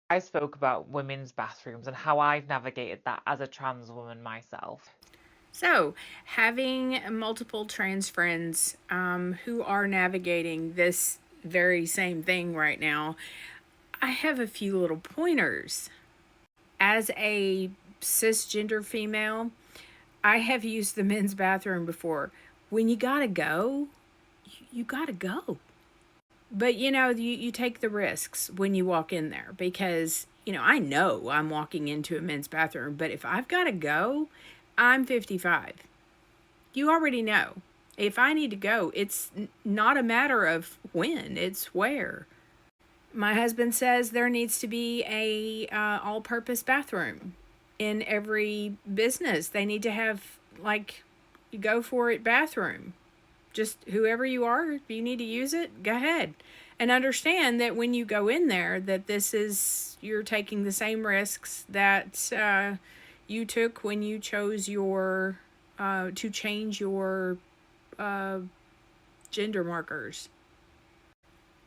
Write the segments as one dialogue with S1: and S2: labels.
S1: I spoke about women's bathrooms and how I've navigated that as a trans woman myself.
S2: So, having multiple trans friends who are navigating this very same thing right now, I have a few little pointers. As a cisgender female, I have used the men's bathroom before. When you gotta go, you gotta go. But you take the risks when you walk in there because, I know I'm walking into a men's bathroom, but if I've gotta go, I'm 55. You already know. If I need to go, it's not a matter of when, it's where. My husband says there needs to be a all-purpose bathroom in every business. They need to have like you go for it bathroom. Just whoever you are, if you need to use it, go ahead. And understand that when you go in there, that you're taking the same risks that you took when you chose to change your uh, gender markers.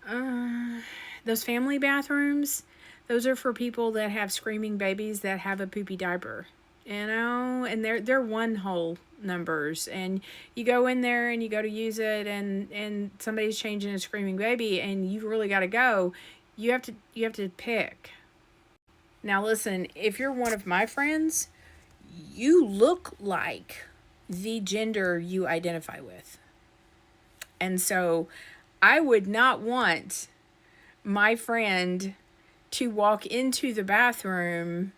S2: Uh, those family bathrooms, those are for people that have screaming babies that have a poopy diaper, and they're one hole numbers, and you go in there and you go to use it, and somebody's changing a screaming baby, and you really got to go. You have to pick. Now listen, if you're one of my friends, you look like the gender you identify with. And so I would not want my friend to walk into the bathroom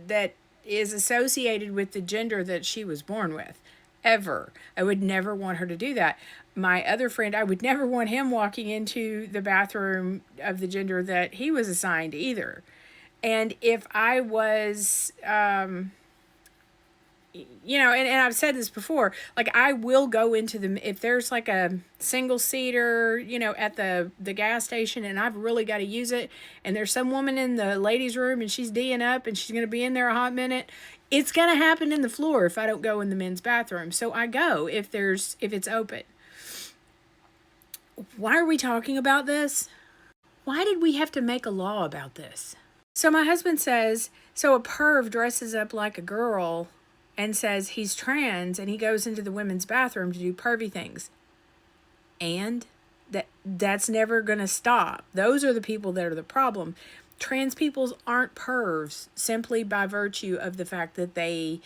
S2: that is associated with the gender that she was born with. Ever. I would never want her to do that. My other friend, I would never want him walking into the bathroom of the gender that he was assigned either. And if I was and I've said this before, like I will go into the if there's like a single seater, at the gas station, and I've really got to use it, and there's some woman in the ladies' room and she's D'ing up and she's gonna be in there a hot minute. It's gonna happen in the floor if I don't go in the men's bathroom. So I go if it's open. Why are we talking about this? Why did we have to make a law about this? So my husband says, so a perv dresses up like a girl and says he's trans and he goes into the women's bathroom to do pervy things. And that's never going to stop. Those are the people that are the problem. Trans people aren't pervs simply by virtue of the fact that they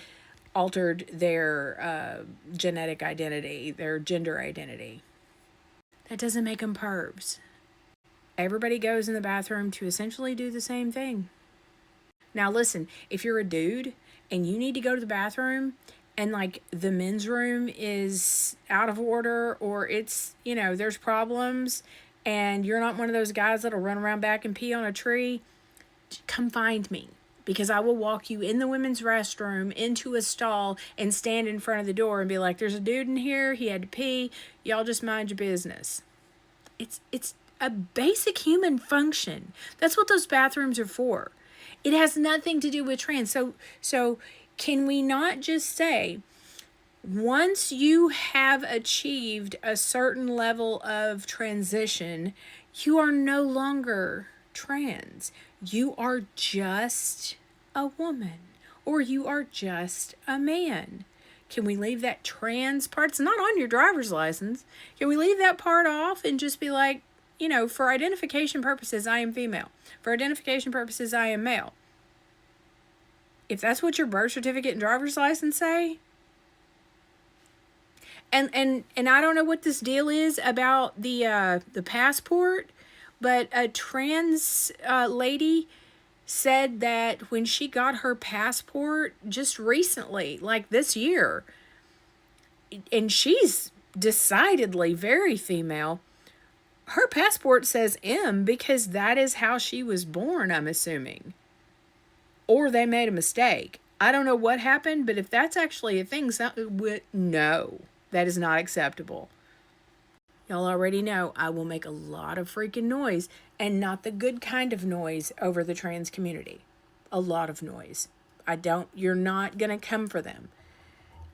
S2: altered their genetic identity, their gender identity. That doesn't make them pervs. Everybody goes in the bathroom to essentially do the same thing. Now, listen, if you're a dude and you need to go to the bathroom and like the men's room is out of order or it's, there's problems and you're not one of those guys that'll run around back and pee on a tree, come find me because I will walk you in the women's restroom into a stall and stand in front of the door and be like, there's a dude in here, he had to pee, y'all just mind your business. It's a basic human function. That's what those bathrooms are for. It has nothing to do with trans. So can we not just say once you have achieved a certain level of transition, you are no longer trans. You are just a woman or you are just a man. Can we leave that trans part? It's not on your driver's license. Can we leave that part off and just be like, for identification purposes, I am female. For identification purposes, I am male. If that's what your birth certificate and driver's license say, and I don't know what this deal is about the passport, but a trans lady said that when she got her passport just recently, like this year, and she's decidedly very female, her passport says M because that is how she was born, I'm assuming. Or they made a mistake. I don't know what happened, but if that's actually a thing, no, that is not acceptable. Y'all already know I will make a lot of freaking noise, and not the good kind of noise over the trans community. A lot of noise. You're not going to come for them.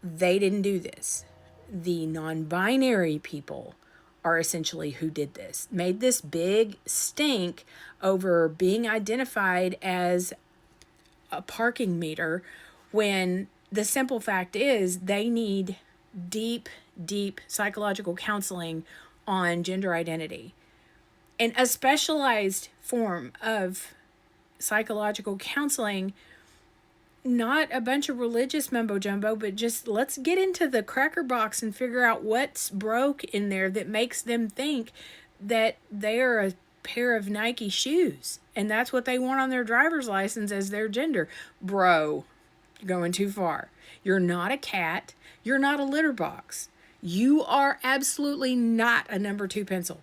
S2: They didn't do this. The non binary people are essentially who did this, made this big stink over being identified as a parking meter, when the simple fact is they need deep, deep psychological counseling on gender identity, and a specialized form of psychological counseling, not a bunch of religious mumbo jumbo, but just let's get into the cracker box and figure out what's broke in there that makes them think that they are a pair of Nike shoes and that's what they want on their driver's license as their gender. Bro, you're going too far. You're not a cat. You're not a litter box. You are absolutely not a number 2 pencil.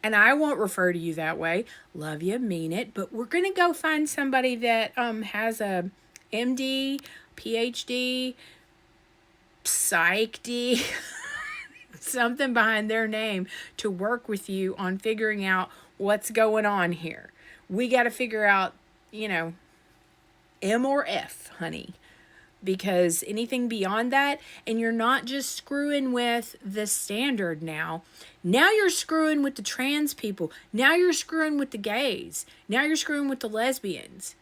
S2: And I won't refer to you that way. Love you, mean it. But we're going to go find somebody that has a MD, PhD, PsychD, something behind their name to work with you on figuring out what's going on here. We got to figure out, M or F, honey. Because anything beyond that, and you're not just screwing with the standard now. Now you're screwing with the trans people. Now you're screwing with the gays. Now you're screwing with the lesbians.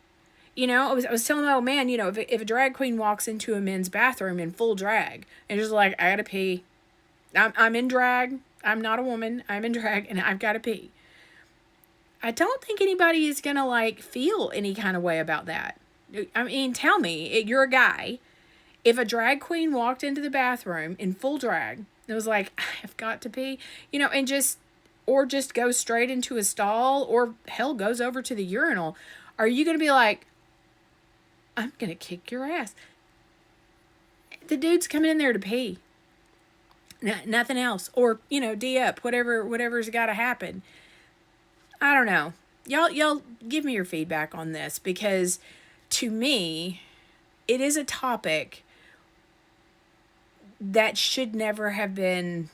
S2: I was telling my old man, if a drag queen walks into a men's bathroom in full drag and just like, I gotta pee. I'm in drag. I'm not a woman. I'm in drag and I've got to pee. I don't think anybody is gonna feel any kind of way about that. I mean, tell me, you're a guy. If a drag queen walked into the bathroom in full drag, it was like, I've got to pee, and just goes straight into a stall, or hell, goes over to the urinal, are you going to be like, I'm going to kick your ass? The dude's coming in there to pee. Nothing else. Or, D up, whatever's got to happen. I don't know. Y'all give me your feedback on this, because to me, it is a topic that should never have been,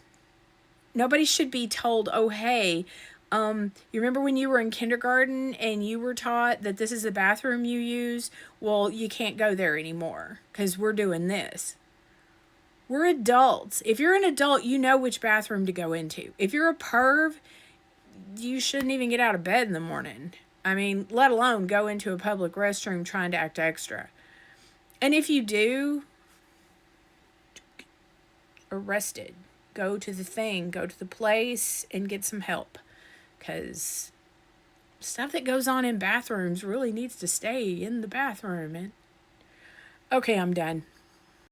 S2: nobody should be told, oh, hey, you remember when you were in kindergarten and you were taught that this is the bathroom you use? Well, you can't go there anymore because we're doing this. We're adults. If you're an adult, you know which bathroom to go into. If you're a perv, you shouldn't even get out of bed in the morning. I mean, let alone go into a public restroom trying to act extra. And if you do, arrested. Go to the thing, go to the place, and get some help. Because stuff that goes on in bathrooms really needs to stay in the bathroom. Okay, I'm done.